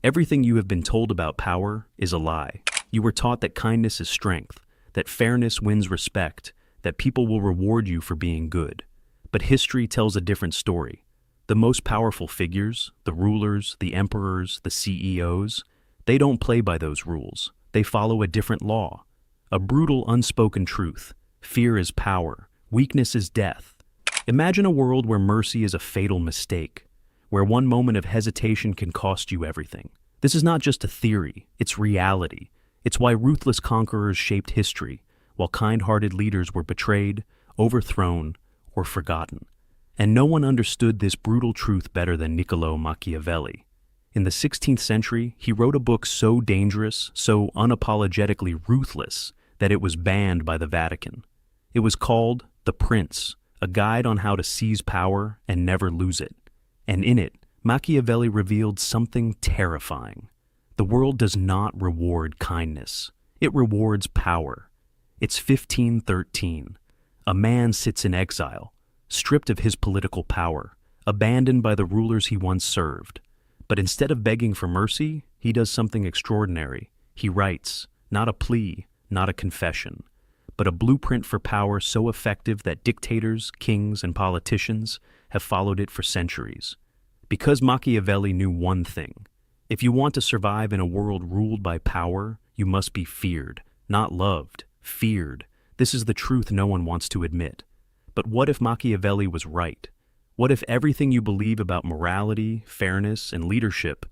Everything you have been told about power is a lie. You were taught that kindness is strength, that fairness wins respect, that people will reward you for being good. But history tells a different story. The most powerful figures, the rulers, the emperors, the CEOs, they don't play by those rules. They follow a different law. A brutal, unspoken truth. Fear is power. Weakness is death. Imagine a world where mercy is a fatal mistake, where one moment of hesitation can cost you everything. This is not just a theory, it's reality. It's why ruthless conquerors shaped history, while kind-hearted leaders were betrayed, overthrown, or forgotten. And no one understood this brutal truth better than Niccolo Machiavelli. In the 16th century, he wrote a book so dangerous, so unapologetically ruthless, that it was banned by the Vatican. It was called The Prince, a guide on how to seize power and never lose it. And in it, Machiavelli revealed something terrifying. The world does not reward kindness. It rewards power. It's 1513. A man sits in exile, stripped of his political power, abandoned by the rulers he once served. But instead of begging for mercy, he does something extraordinary. He writes, not a plea, not a confession, but a blueprint for power so effective that dictators, kings, and politicians have followed it for centuries. Because Machiavelli knew one thing: if you want to survive in a world ruled by power, you must be feared, not loved, feared. This is the truth no one wants to admit. But what if Machiavelli was right? What if everything you believe about morality, fairness, and leadership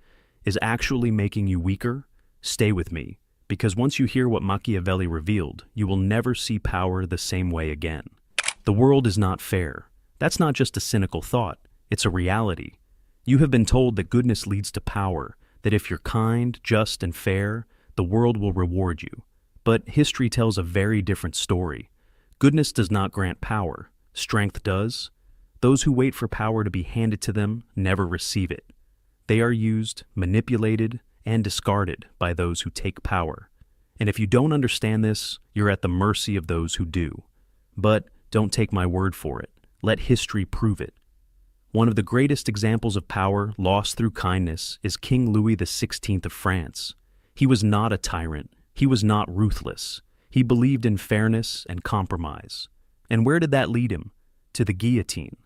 is actually making you weaker? Stay with me, because once you hear what Machiavelli revealed, you will never see power the same way again. The world is not fair. That's not just a cynical thought, it's a reality. You have been told that goodness leads to power, that if you're kind, just, and fair, the world will reward you. But history tells a very different story. Goodness does not grant power. Strength does. Those who wait for power to be handed to them never receive it. They are used, manipulated, and discarded by those who take power. And if you don't understand this, you're at the mercy of those who do. But don't take my word for it. Let history prove it. One of the greatest examples of power lost through kindness is King Louis XVI of France. He was not a tyrant. He was not ruthless. He believed in fairness and compromise. And where did that lead him? To the guillotine.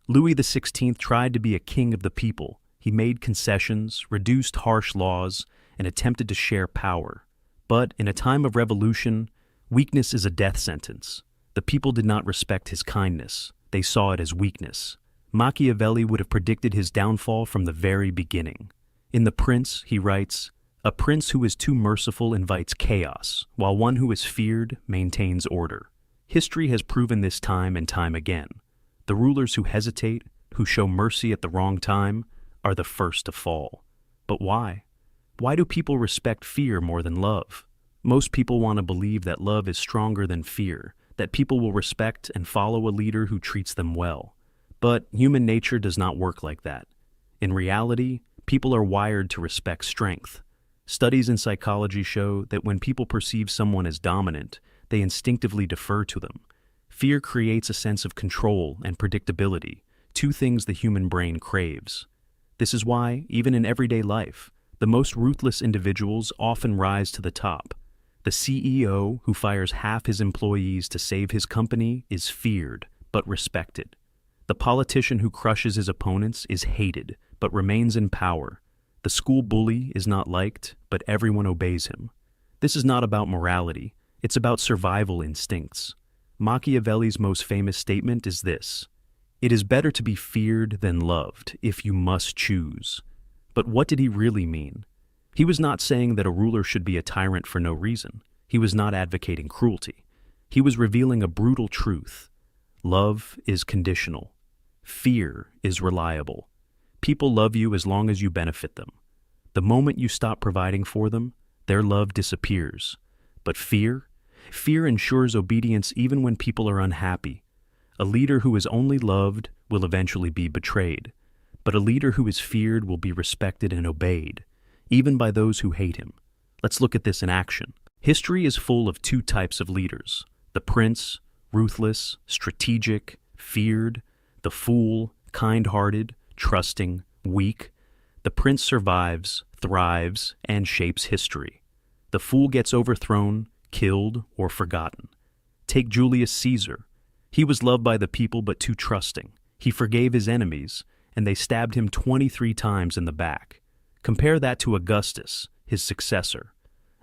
Louis XVI tried to be a king of the people. He made concessions, reduced harsh laws, and attempted to share power. But in a time of revolution, weakness is a death sentence. The people did not respect his kindness. They saw it as weakness. Machiavelli would have predicted his downfall from the very beginning. In The Prince, he writes, "A prince who is too merciful invites chaos, while one who is feared maintains order." History has proven this time and time again. The rulers who hesitate, who show mercy at the wrong time, are the first to fall. But why? Why do people respect fear more than love? Most people want to believe that love is stronger than fear, that people will respect and follow a leader who treats them well. But human nature does not work like that. In reality, people are wired to respect strength. Studies in psychology show that when people perceive someone as dominant, they instinctively defer to them. Fear creates a sense of control and predictability, two things the human brain craves. This is why, even in everyday life, the most ruthless individuals often rise to the top. The CEO who fires half his employees to save his company is feared, but respected. The politician who crushes his opponents is hated, but remains in power. The school bully is not liked, but everyone obeys him. This is not about morality, it's about survival instincts. Machiavelli's most famous statement is this: "It is better to be feared than loved, if you must choose." But what did he really mean? He was not saying that a ruler should be a tyrant for no reason. He was not advocating cruelty. He was revealing a brutal truth. Love is conditional. Fear is reliable. People love you as long as you benefit them. The moment you stop providing for them, their love disappears. But fear ensures obedience even when people are unhappy. A leader who is only loved will eventually be betrayed. But a leader who is feared will be respected and obeyed, even by those who hate him. Let's look at this in action. History is full of two types of leaders: the prince, ruthless, strategic, feared; the fool, kind-hearted, trusting, weak. The prince survives, thrives, and shapes history. The fool gets overthrown, killed, or forgotten. Take Julius Caesar. He was loved by the people but too trusting. He forgave his enemies, and they stabbed him 23 times in the back. Compare that to Augustus, his successor.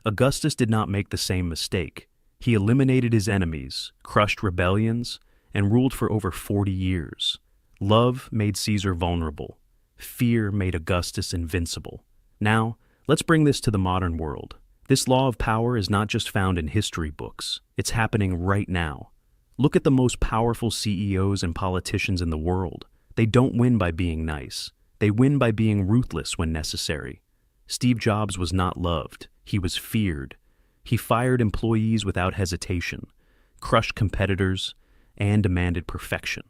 Augustus did not make the same mistake. He eliminated his enemies, crushed rebellions, and ruled for over 40 years. Love made Caesar vulnerable. Fear made Augustus invincible. Now, let's bring this to the modern world. This law of power is not just found in history books. It's happening right now. Look at the most powerful CEOs and politicians in the world. They don't win by being nice. They win by being ruthless when necessary. Steve Jobs was not loved. He was feared. He fired employees without hesitation, crushed competitors, and demanded perfection.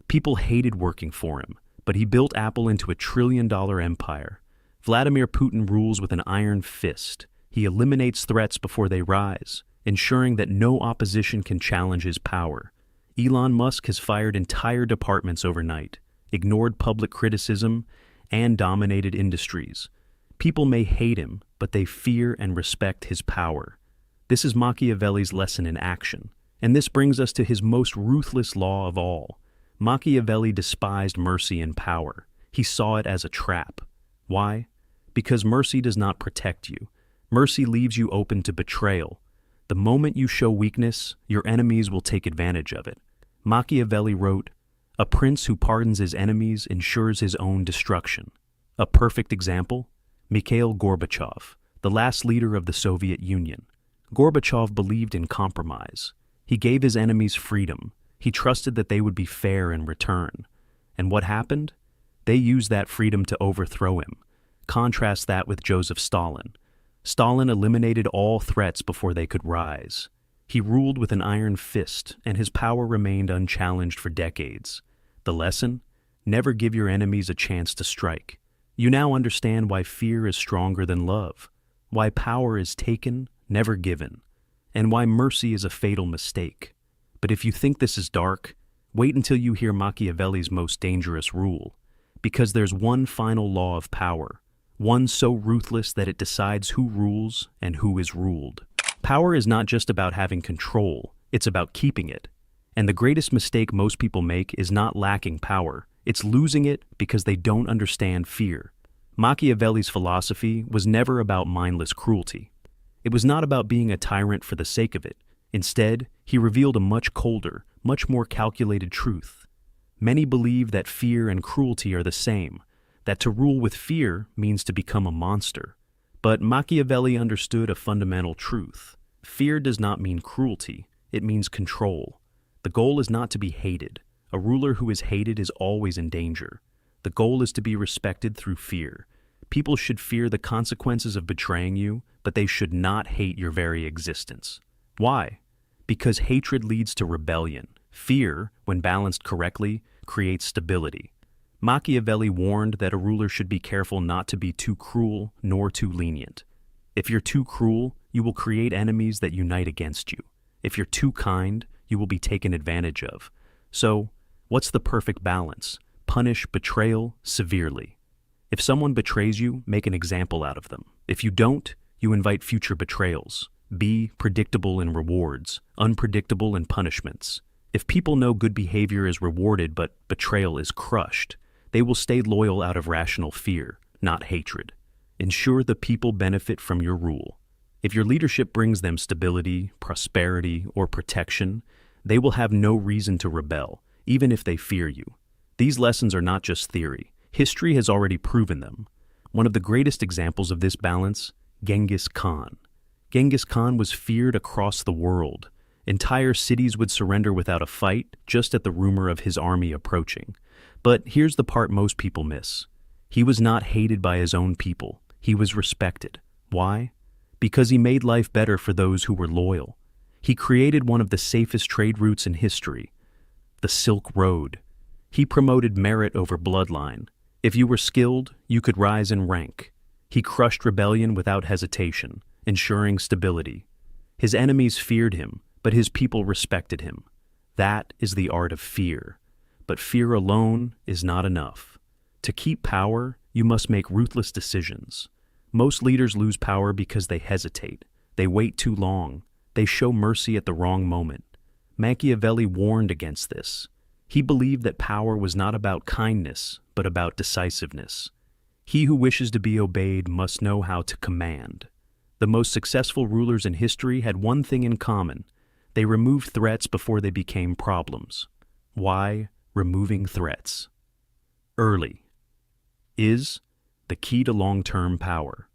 People hated working for him, but he built Apple into a trillion-dollar empire. Vladimir Putin rules with an iron fist. He eliminates threats before they rise, ensuring that no opposition can challenge his power. Elon Musk has fired entire departments overnight, ignored public criticism, and dominated industries. People may hate him, but they fear and respect his power. This is Machiavelli's lesson in action, and this brings us to his most ruthless law of all. Machiavelli despised mercy and power. He saw it as a trap. Why? Because mercy does not protect you. Mercy leaves you open to betrayal. The moment you show weakness, your enemies will take advantage of it. Machiavelli wrote, "A prince who pardons his enemies ensures his own destruction." A perfect example? Mikhail Gorbachev, the last leader of the Soviet Union. Gorbachev believed in compromise. He gave his enemies freedom. He trusted that they would be fair in return. And what happened? They used that freedom to overthrow him. Contrast that with Joseph Stalin. Stalin eliminated all threats before they could rise. He ruled with an iron fist, and his power remained unchallenged for decades. The lesson? Never give your enemies a chance to strike. You now understand why fear is stronger than love, why power is taken, never given, and why mercy is a fatal mistake. But if you think this is dark, wait until you hear Machiavelli's most dangerous rule, because there's one final law of power, one so ruthless that it decides who rules and who is ruled. Power is not just about having control, it's about keeping it. And the greatest mistake most people make is not lacking power, it's losing it because they don't understand fear. Machiavelli's philosophy was never about mindless cruelty. It was not about being a tyrant for the sake of it. Instead, he revealed a much colder, much more calculated truth. Many believe that fear and cruelty are the same, that to rule with fear means to become a monster. But Machiavelli understood a fundamental truth. Fear does not mean cruelty, it means control. The goal is not to be hated. A ruler who is hated is always in danger. The goal is to be respected through fear. People should fear the consequences of betraying you, but they should not hate your very existence. Why? Because hatred leads to rebellion. Fear, when balanced correctly, creates stability. Machiavelli warned that a ruler should be careful not to be too cruel nor too lenient. If you're too cruel, you will create enemies that unite against you. If you're too kind, you will be taken advantage of. So, what's the perfect balance? Punish betrayal severely. If someone betrays you, make an example out of them. If you don't, you invite future betrayals. Be predictable in rewards, unpredictable in punishments. If people know good behavior is rewarded but betrayal is crushed, they will stay loyal out of rational fear, not hatred. Ensure the people benefit from your rule. If your leadership brings them stability, prosperity, or protection, they will have no reason to rebel, even if they fear you. These lessons are not just theory. History has already proven them. One of the greatest examples of this balance, Genghis Khan. Genghis Khan was feared across the world. Entire cities would surrender without a fight, just at the rumor of his army approaching. But here's the part most people miss. He was not hated by his own people. He was respected. Why? Because he made life better for those who were loyal. He created one of the safest trade routes in history, the Silk Road. He promoted merit over bloodline. If you were skilled, you could rise in rank. He crushed rebellion without hesitation, ensuring stability. His enemies feared him, but his people respected him. That is the art of fear. But fear alone is not enough. To keep power, you must make ruthless decisions. Most leaders lose power because they hesitate. They wait too long. They show mercy at the wrong moment. Machiavelli warned against this. He believed that power was not about kindness, but about decisiveness. He who wishes to be obeyed must know how to command. The most successful rulers in history had one thing in common. They removed threats before they became problems. Why removing threats early is the key to long-term power.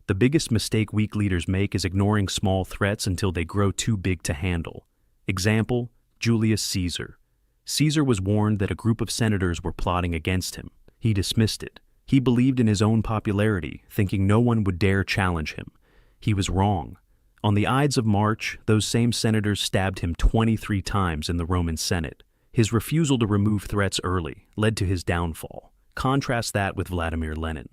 The biggest mistake weak leaders make is ignoring small threats until they grow too big to handle. Example, Julius Caesar. Caesar was warned that a group of senators were plotting against him. He dismissed it. He believed in his own popularity, thinking no one would dare challenge him. He was wrong. On the Ides of March, those same senators stabbed him 23 times in the Roman Senate. His refusal to remove threats early led to his downfall. Contrast that with Vladimir Lenin.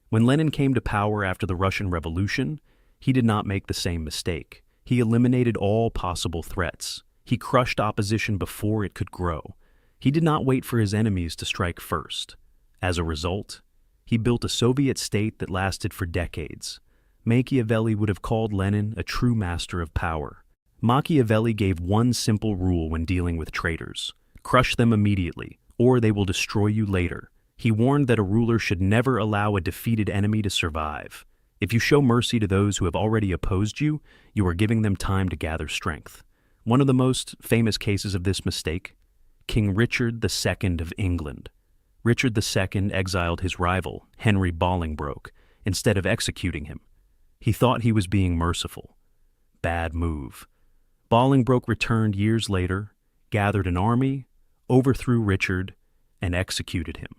When Lenin came to power after the Russian Revolution, he did not make the same mistake. He eliminated all possible threats. He crushed opposition before it could grow. He did not wait for his enemies to strike first. As a result, he built a Soviet state that lasted for decades. Machiavelli would have called Lenin a true master of power. Machiavelli gave one simple rule when dealing with traitors: crush them immediately, or they will destroy you later. He warned that a ruler should never allow a defeated enemy to survive. If you show mercy to those who have already opposed you, you are giving them time to gather strength. One of the most famous cases of this mistake: King Richard II of England. Richard II exiled his rival, Henry Bolingbroke, instead of executing him. He thought he was being merciful. Bad move. Bolingbroke returned years later, gathered an army, overthrew Richard, and executed him.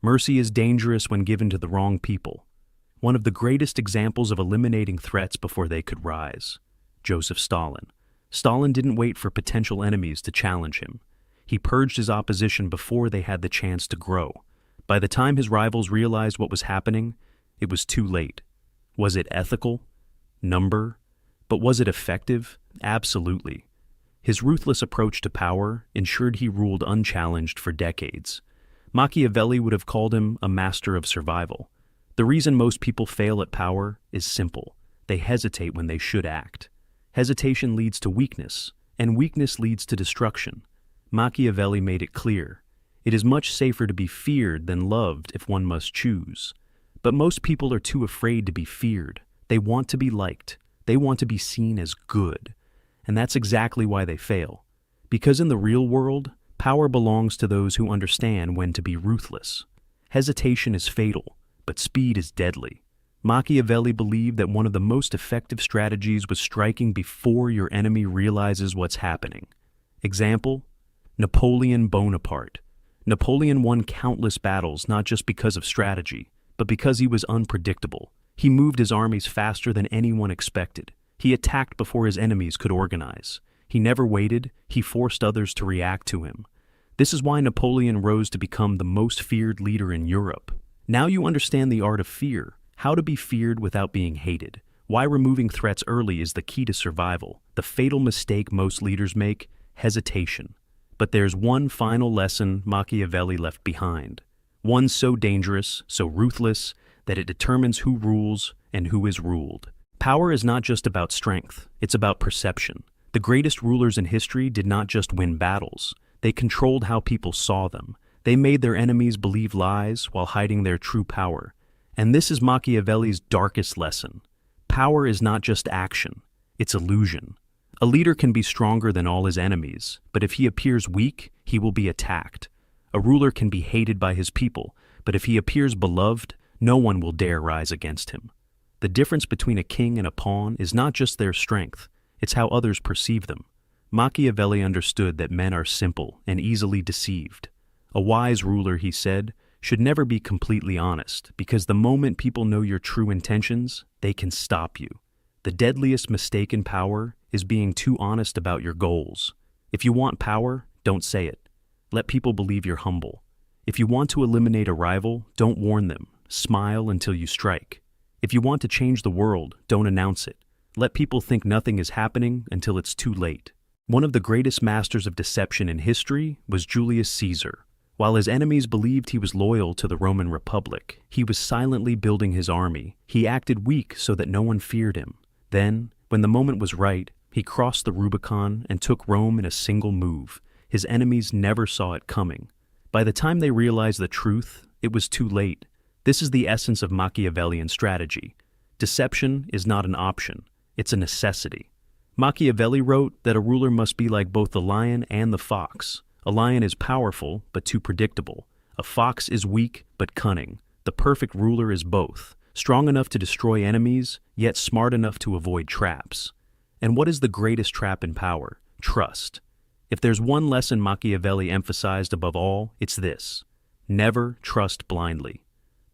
Mercy is dangerous when given to the wrong people. One of the greatest examples of eliminating threats before they could rise: Joseph Stalin. Stalin didn't wait for potential enemies to challenge him. He purged his opposition before they had the chance to grow. By the time his rivals realized what was happening, it was too late. Was it ethical? Number? But was it effective? Absolutely. His ruthless approach to power ensured he ruled unchallenged for decades. Machiavelli would have called him a master of survival. The reason most people fail at power is simple. They hesitate when they should act. Hesitation leads to weakness, and weakness leads to destruction. Machiavelli made it clear. It is much safer to be feared than loved if one must choose. But most people are too afraid to be feared. They want to be liked. They want to be seen as good. And that's exactly why they fail. Because in the real world, power belongs to those who understand when to be ruthless. Hesitation is fatal, but speed is deadly. Machiavelli believed that one of the most effective strategies was striking before your enemy realizes what's happening. Example: Napoleon Bonaparte. Napoleon won countless battles not just because of strategy, but because he was unpredictable. He moved his armies faster than anyone expected. He attacked before his enemies could organize. He never waited. He forced others to react to him. This is why Napoleon rose to become the most feared leader in Europe. Now you understand the art of fear, how to be feared without being hated, why removing threats early is the key to survival. The fatal mistake most leaders make: hesitation. But there's one final lesson Machiavelli left behind. One so dangerous, so ruthless, that it determines who rules and who is ruled. Power is not just about strength, it's about perception. The greatest rulers in history did not just win battles. They controlled how people saw them. They made their enemies believe lies while hiding their true power. And this is Machiavelli's darkest lesson. Power is not just action, it's illusion. A leader can be stronger than all his enemies, but if he appears weak, he will be attacked. A ruler can be hated by his people, but if he appears beloved, no one will dare rise against him. The difference between a king and a pawn is not just their strength, it's how others perceive them. Machiavelli understood that men are simple and easily deceived. A wise ruler, he said, should never be completely honest, because the moment people know your true intentions, they can stop you. The deadliest mistake in power is being too honest about your goals. If you want power, don't say it. Let people believe you're humble. If you want to eliminate a rival, don't warn them. Smile until you strike. If you want to change the world, don't announce it. Let people think nothing is happening until it's too late. One of the greatest masters of deception in history was Julius Caesar. While his enemies believed he was loyal to the Roman Republic, he was silently building his army. He acted weak so that no one feared him. Then, when the moment was right, he crossed the Rubicon and took Rome in a single move. His enemies never saw it coming. By the time they realized the truth, it was too late. This is the essence of Machiavellian strategy. Deception is not an option, it's a necessity. Machiavelli wrote that a ruler must be like both the lion and the fox. A lion is powerful, but too predictable. A fox is weak, but cunning. The perfect ruler is both, strong enough to destroy enemies, yet smart enough to avoid traps. And what is the greatest trap in power? Trust. If there's one lesson Machiavelli emphasized above all, it's this: never trust blindly.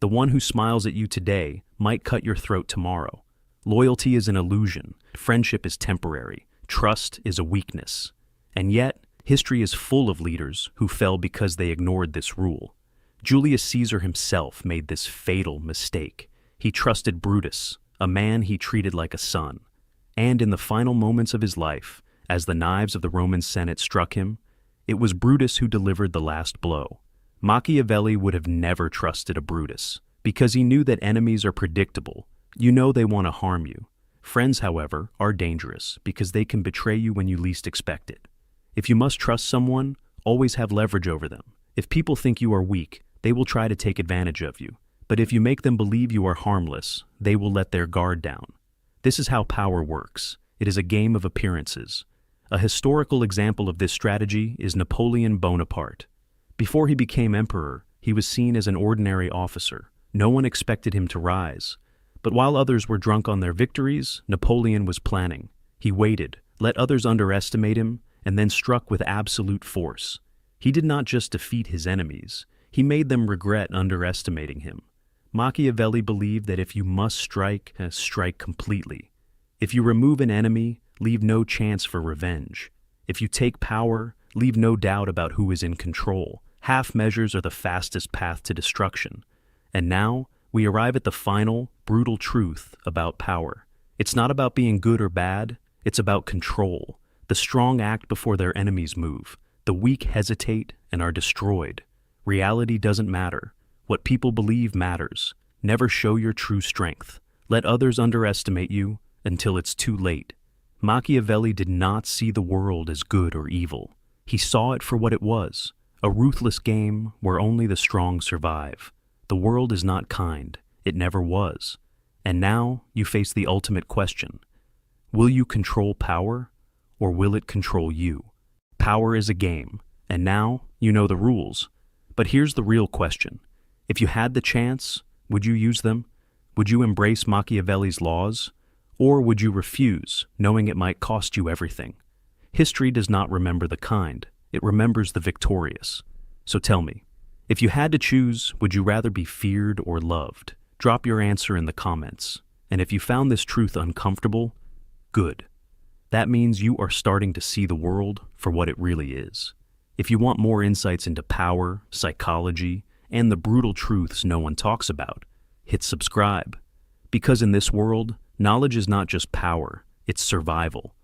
The one who smiles at you today might cut your throat tomorrow. Loyalty is an illusion. Friendship is temporary. Trust is a weakness. And yet, history is full of leaders who fell because they ignored this rule. Julius Caesar himself made this fatal mistake. He trusted Brutus, a man he treated like a son. And in the final moments of his life, as the knives of the Roman Senate struck him, it was Brutus who delivered the last blow. Machiavelli would have never trusted a Brutus, because he knew that enemies are predictable. You know they want to harm you. Friends, however, are dangerous because they can betray you when you least expect it. If you must trust someone, always have leverage over them. If people think you are weak, they will try to take advantage of you. But if you make them believe you are harmless, they will let their guard down. This is how power works. It is a game of appearances. A historical example of this strategy is Napoleon Bonaparte. Before he became emperor, he was seen as an ordinary officer. No one expected him to rise. But while others were drunk on their victories, Napoleon was planning. He waited, let others underestimate him, and then struck with absolute force. He did not just defeat his enemies, he made them regret underestimating him. Machiavelli believed that if you must strike, strike completely. If you remove an enemy, leave no chance for revenge. If you take power, leave no doubt about who is in control. Half measures are the fastest path to destruction. And now, we arrive at the final, brutal truth about power. It's not about being good or bad, it's about control. The strong act before their enemies move. The weak hesitate and are destroyed. Reality doesn't matter. What people believe matters. Never show your true strength. Let others underestimate you until it's too late. Machiavelli did not see the world as good or evil. He saw it for what it was, a ruthless game where only the strong survive. The world is not kind. It never was. And now you face the ultimate question. Will you control power, or will it control you? Power is a game, and now you know the rules. But here's the real question. If you had the chance, would you use them? Would you embrace Machiavelli's laws? Or would you refuse, knowing it might cost you everything? History does not remember the kind. It remembers the victorious. So tell me, if you had to choose, would you rather be feared or loved? Drop your answer in the comments. And if you found this truth uncomfortable, good. That means you are starting to see the world for what it really is. If you want more insights into power, psychology, and the brutal truths no one talks about, hit subscribe. Because in this world, knowledge is not just power, it's survival.